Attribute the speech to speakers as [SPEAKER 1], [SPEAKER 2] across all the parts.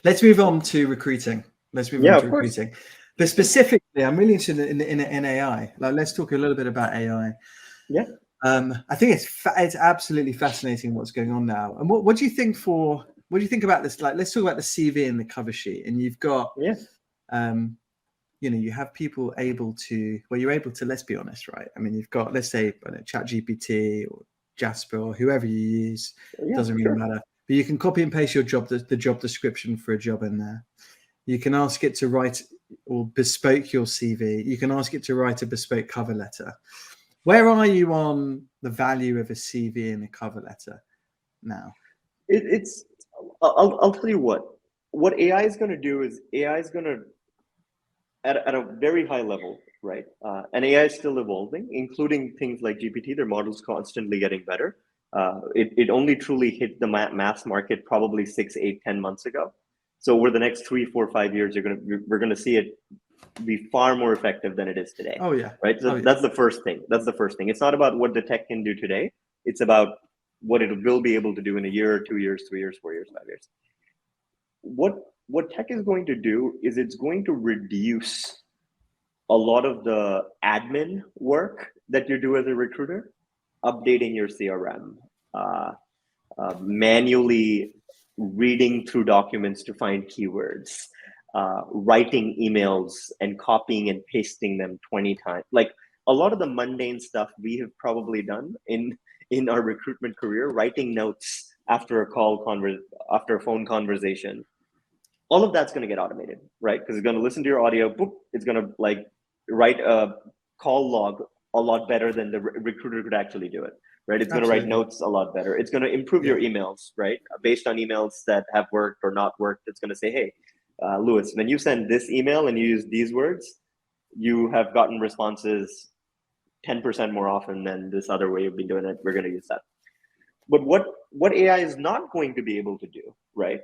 [SPEAKER 1] Let's move on to recruiting. But specifically, I'm really interested in AI. Like, let's talk a little bit about AI.
[SPEAKER 2] Yeah.
[SPEAKER 1] I think it's absolutely fascinating what's going on now. And what do you think about this? Like, let's talk about the CV and the cover sheet. And you've got, you have people you're able to, let's be honest, right? I mean, you've got, let's say, ChatGPT or Jasper or whoever you use, doesn't really matter. But you can copy and paste the job description for a job in there. You can ask it to write or bespoke your CV. You can ask it to write a bespoke cover letter. Where are you on the value of a CV and a cover letter now?
[SPEAKER 2] I'll tell you what AI is going to do is AI is going to, at a very high level, right? And AI is still evolving, including things like GPT. Their models constantly getting better. It only truly hit the mass market probably 6, 8, 10 months ago. So over the next 3, 4, 5 years, we're gonna see it be far more effective than it is today.
[SPEAKER 1] Oh yeah.
[SPEAKER 2] Right. So that's the first thing. It's not about what the tech can do today. It's about what it will be able to do in a year, 2 years, 3 years, 4 years, 5 years. What tech is going to do is it's going to reduce a lot of the admin work that you do as a recruiter, updating your CRM, manually reading through documents to find keywords, writing emails and copying and pasting them 20 times. Like a lot of the mundane stuff we have probably done in our recruitment career, writing notes after after a phone conversation. All of that's going to get automated, right? Because it's going to listen to your audio, boop, it's going to like write a call log a lot better than the recruiter could actually do it, right? It's going to write notes a lot better. It's going to improve your emails, right? Based on emails that have worked or not worked, it's going to say, hey, Lewis, when you send this email and you use these words, you have gotten responses 10% more often than this other way you've been doing it. We're going to use that. But what AI is not going to be able to do, right?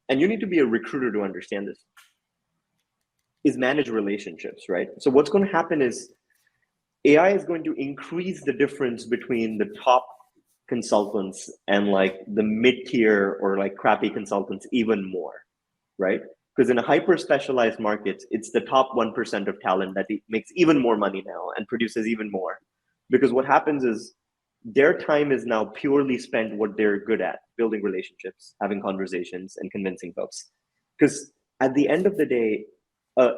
[SPEAKER 2] And you need to be a recruiter to understand this, is manage relationships, right? So what's going to happen is AI is going to increase the difference between the top consultants and like the mid-tier or like crappy consultants even more, right? Because in a hyper-specialized market, it's the top 1% of talent that makes even more money now and produces even more. Because what happens is their time is now purely spent what they're good at, building relationships, having conversations, and convincing folks. Because at the end of the day,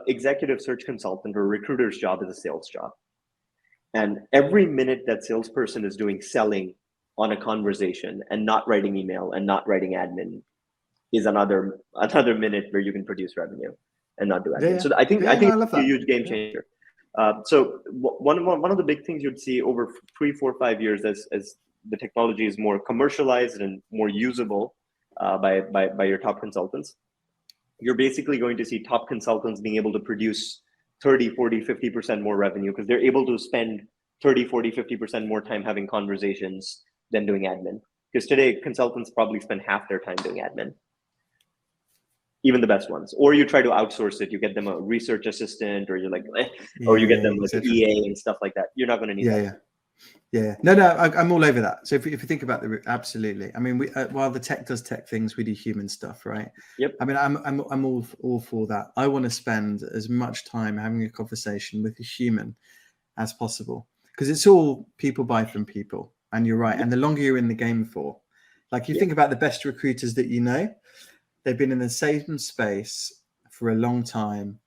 [SPEAKER 2] executive search consultant or recruiter's job is a sales job. And every minute that salesperson is doing selling on a conversation and not writing email and not writing admin is another minute where you can produce revenue and not do admin. Yeah. So I think it's a huge game changer. So one of the big things you'd see over 3, 4, 5 years as the technology is more commercialized and more usable by your top consultants, you're basically going to see top consultants being able to produce 30, 40, 50% more revenue because they're able to spend 30, 40, 50% more time having conversations than doing admin. Because today consultants probably spend half their time doing admin. Even the best ones, or you try to outsource it. You get them a research assistant, or you're like, or you get them like an EA and stuff like that. You're not going to need that.
[SPEAKER 1] Yeah. No, I'm all over that. So if you think about absolutely. I mean, while the tech does tech things, we do human stuff, right?
[SPEAKER 2] Yep.
[SPEAKER 1] I mean, I'm all for that. I want to spend as much time having a conversation with a human as possible because it's all people buy from people, and you're right. Yep. And the longer you're in the game for, like you think about the best recruiters that you know. They've been in the same space for a long time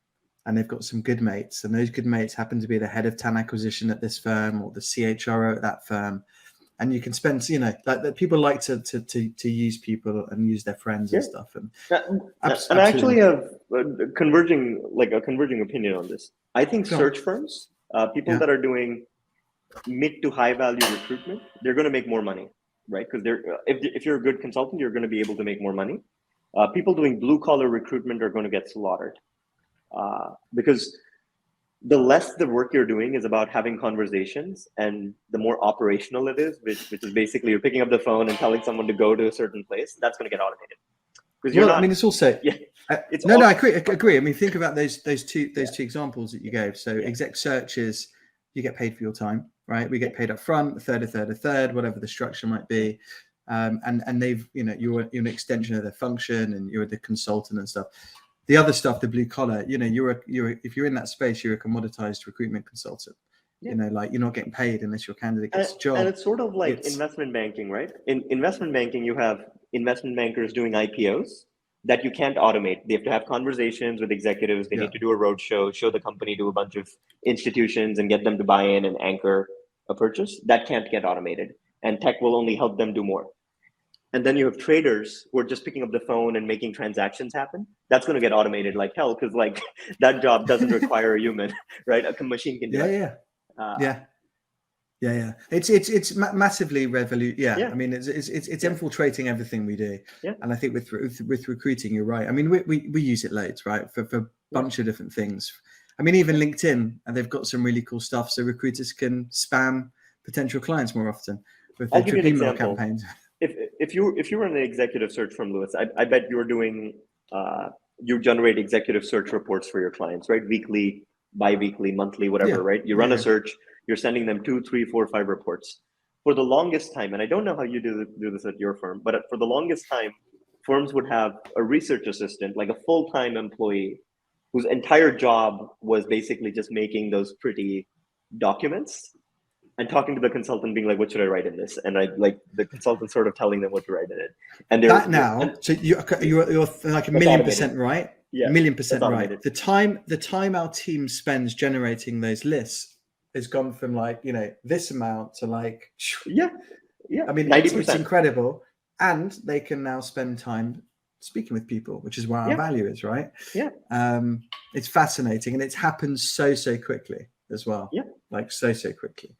[SPEAKER 1] and they've got some good mates. And those good mates happen to be the head of talent acquisition at this firm or the CHRO at that firm. And you can spend, like people like to use people and use their friends and stuff. And
[SPEAKER 2] I actually have a converging opinion on this. I think search firms, people that are doing mid to high value recruitment, they're going to make more money, right? Because if you're a good consultant, you're going to be able to make more money. People doing blue collar recruitment are going to get slaughtered because the less the work you're doing is about having conversations and the more operational it is, which is basically you're picking up the phone and telling someone to go to a certain place, that's going to get automated.
[SPEAKER 1] Well, I mean, it's also I agree. I mean, think about those two examples that you gave. So exec searches, you get paid for your time, right? We get paid up front, a third, whatever the structure might be. and they've, you're an extension of their function, and you're the consultant and stuff. The other stuff, the blue collar, if you're in that space, you're a commoditized recruitment consultant. Like, you're not getting paid unless your candidate gets a job.
[SPEAKER 2] And it's sort of like investment banking, right? In investment banking, you have investment bankers doing IPOs that you can't automate. They have to have conversations with executives. They need to do a roadshow, show the company to a bunch of institutions and get them to buy in and anchor a purchase. That can't get automated, and tech will only help them do more. And then you have traders who are just picking up the phone and making transactions happen. That's going to get automated like hell, because like that job doesn't require a human, right? A machine can do it.
[SPEAKER 1] It's massively I mean, it's infiltrating everything we do. And I think with recruiting, you're right. I mean, we use it loads, right, for a bunch of different things. I mean, even LinkedIn, and they've got some really cool stuff, so recruiters can spam potential clients more often with the drip email campaigns.
[SPEAKER 2] If you were in an executive search firm, Lewis, I bet you're doing you generate executive search reports for your clients, right? Weekly, bi-weekly, monthly, whatever, right? You run a search, you're sending them 2, 3, 4, 5 reports. For the longest time, and I don't know how you do this at your firm, but for the longest time, firms would have a research assistant, like a full-time employee, whose entire job was basically just making those pretty documents and talking to the consultant, being like, what should I write in this? And the consultant sort of telling them what to write in it. And
[SPEAKER 1] so you're like a million percent right.
[SPEAKER 2] Yeah,
[SPEAKER 1] a million percent right. The time our team spends generating those lists has gone from like, this amount to like, I mean, it's incredible. And they can now spend time speaking with people, which is where our value is, right? It's fascinating, and it's happened so quickly as well. Like so quickly.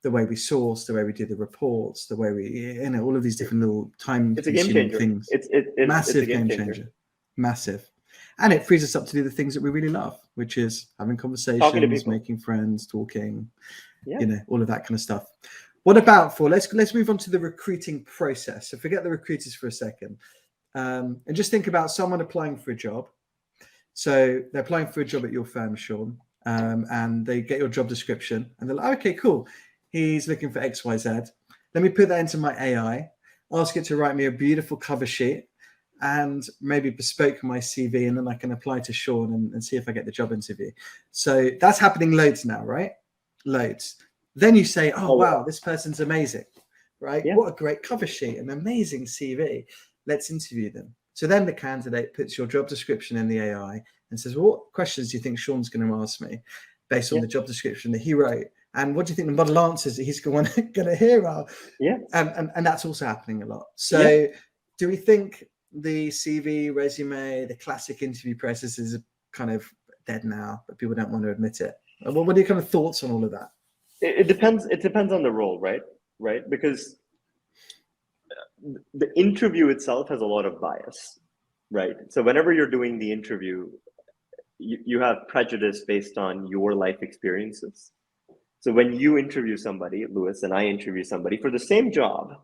[SPEAKER 1] The way we source, the way we do the reports, the way we, all of these different little time-consuming things.
[SPEAKER 2] It's
[SPEAKER 1] massive game changer. Massive. And it frees us up to do the things that we really love, which is having conversations, making friends, talking, all of that kind of stuff. What about let's move on to the recruiting process. So forget the recruiters for a second, and just think about someone applying for a job. So they're applying for a job at your firm, Sean, and they get your job description, and they're like, okay, cool. He's looking for XYZ. Let me put that into my AI, ask it to write me a beautiful cover sheet, and maybe bespoke my CV, and then I can apply to Sean and see if I get the job interview. So that's happening loads now, right? Loads. Then you say, oh wow, this person's amazing, right? What a great cover sheet, an amazing CV. Let's interview them. So then the candidate puts your job description in the AI and says, well, what questions do you think Sean's going to ask me based on the job description that he wrote? And what do you think the model answers that he's going to hear are? And that's also happening a lot. So do we think the CV, resume, the classic interview process is kind of dead now, but people don't want to admit it? What are your kind of thoughts on all of that?
[SPEAKER 2] It depends. It depends on the role, right? Because the interview itself has a lot of bias, right? So whenever you're doing the interview, you have prejudice based on your life experiences. So when you interview somebody, Lewis, and I interview somebody for the same job,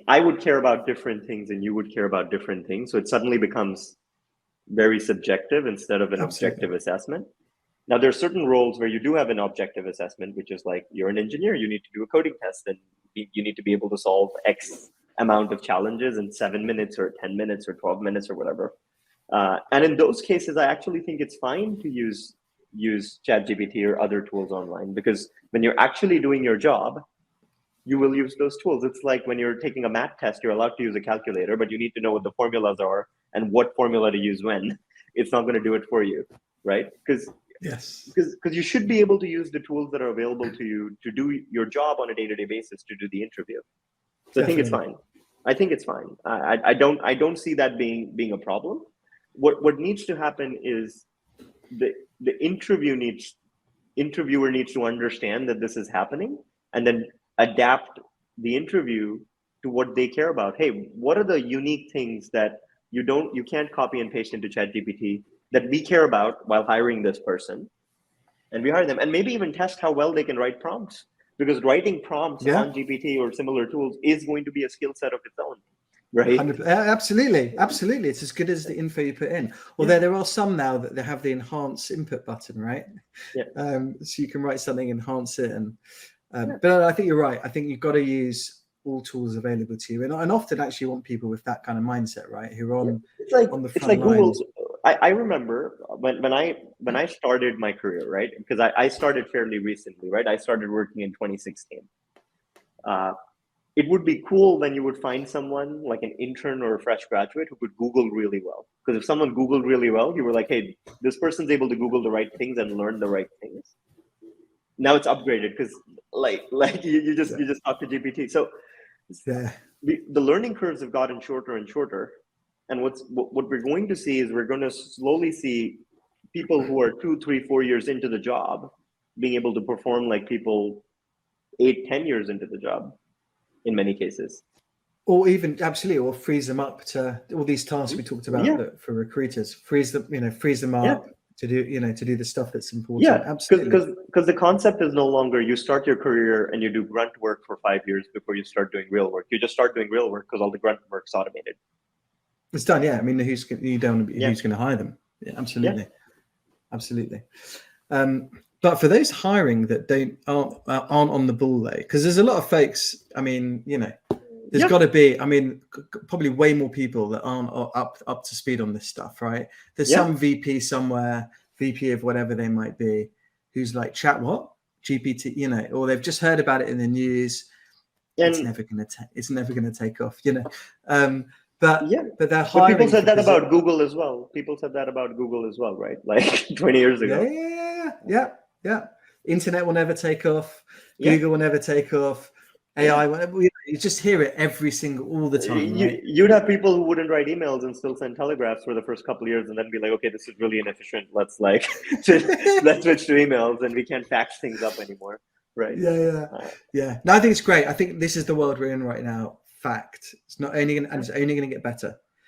[SPEAKER 2] I would care about different things and you would care about different things. So it suddenly becomes very subjective instead of an objective assessment. Now, there are certain roles where you do have an objective assessment, which is like, you're an engineer, you need to do a coding test, and you need to be able to solve X amount of challenges in 7 minutes or 10 minutes or 12 minutes or whatever. And in those cases, I actually think it's fine to use ChatGPT or other tools online, because when you're actually doing your job, you will use those tools. It's like when you're taking a math test, you're allowed to use a calculator, but you need to know what the formulas are and what formula to use when. It's not going to do it for you, right? Because you should be able to use the tools that are available to you to do your job on a day-to-day basis, to do the interview. So I think it's fine. I don't see that being a problem. What needs to happen is the interviewer needs to understand that this is happening, and then adapt the interview to what they care about. Hey, what are the unique things that you can't copy and paste into ChatGPT that we care about while hiring this person? And we hire them, and maybe even test how well they can write prompts, because writing prompts on GPT or similar tools is going to be a skill set of its own. Right.
[SPEAKER 1] Absolutely. It's as good as the info you put in. Although there are some now that they have the enhance input button, right? So you can write something, enhance it, and but I think you're right. I think you've got to use all tools available to you, and often actually want people with that kind of mindset, right? Who are on the
[SPEAKER 2] it's
[SPEAKER 1] front
[SPEAKER 2] like Google.
[SPEAKER 1] lines.
[SPEAKER 2] I remember when I started my career, right? Because I started fairly recently, right? I started working in 2016. It would be cool when you would find someone like an intern or a fresh graduate who could Google really well. Because if someone Googled really well, you were like, hey, this person's able to Google the right things and learn the right things. Now it's upgraded because like you just talk to GPT. So the learning curves have gotten shorter and shorter. And what we're going to see is we're going to slowly see people who are 2, 3, 4 years into the job being able to perform like people 8, 10 years into the job in many cases.
[SPEAKER 1] Or even absolutely, or freeze them up to all these tasks we talked about that for recruiters. Freeze them up to do the stuff that's important.
[SPEAKER 2] Yeah,
[SPEAKER 1] absolutely.
[SPEAKER 2] Because the concept is no longer you start your career and you do grunt work for 5 years before you start doing real work. You just start doing real work because all the grunt work's automated.
[SPEAKER 1] It's done. Yeah, I mean, who's going to hire them? Yeah, absolutely, absolutely. But for those hiring that aren't on the ball though, because there's a lot of folks. I mean, there's got to be. I mean, probably way more people that aren't up to speed on this stuff, right? There's some VP somewhere, VP of whatever they might be, who's like, chat what? GPT, or they've just heard about it in the news. And it's never gonna take off, But they're hiring.
[SPEAKER 2] But people said that about Google as well. People said that about Google as well, right? Like 20 years ago.
[SPEAKER 1] Yeah. Internet will never take off. Google will never take off. AI, you just hear it all the time. Right?
[SPEAKER 2] You'd have people who wouldn't write emails and still send telegraphs for the first couple of years, and then be like, okay, this is really inefficient. Let's let's switch to emails, and we can't fax things up anymore. Right.
[SPEAKER 1] No, I think it's great. I think this is the world we're in right now. Fact. It's only going to get better.